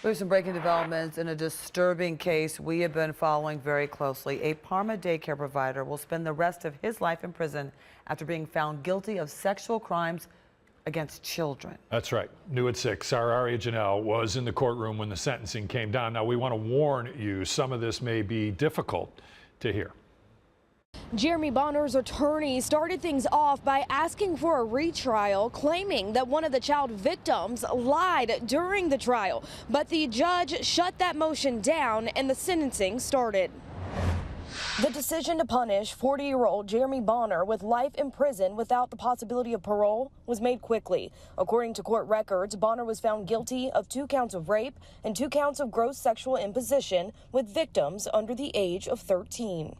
We have some breaking developments in a disturbing case we have been following very closely. A Parma daycare provider will spend the rest of his life in prison after being found guilty of sexual crimes against children. That's right. New at 6, our Aria Janelle was in the courtroom when the sentencing came down. Now, we want to warn you, some of this may be difficult to hear. Jeremy Bonner's attorney started things off by asking for a retrial, claiming that one of the child victims lied during the trial. But the judge shut that motion down and the sentencing started. The decision to punish 40-year-old Jeremy Bonner with life in prison without the possibility of parole was made quickly. According to court records, Bonner was found guilty of 2 counts of rape and 2 counts of gross sexual imposition with victims under the age of 13.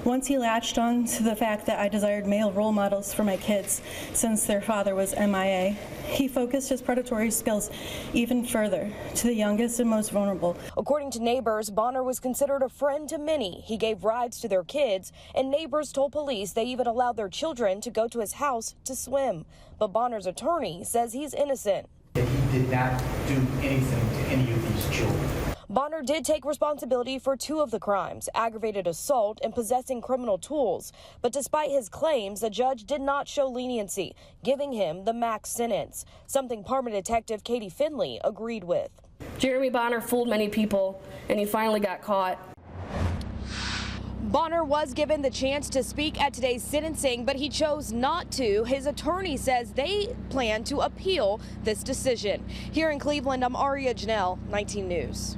Once he latched on to the fact that I desired male role models for my kids since their father was MIA, he focused his predatory skills even further to the youngest and most vulnerable. According to neighbors, Bonner was considered a friend to many. He gave rides to their kids, and neighbors told police they even allowed their children to go to his house to swim. But Bonner's attorney says he's innocent. He did not do anything to any of these children. Bonner did take responsibility for 2 of the crimes, aggravated assault and possessing criminal tools. But despite his claims, the judge did not show leniency, giving him the max sentence, something Parma detective Katie Finley agreed with. Jeremy Bonner fooled many people, and he finally got caught. Bonner was given the chance to speak at today's sentencing, but he chose not to. His attorney says they plan to appeal this decision. Here in Cleveland, I'm Aria Janelle, 19 News.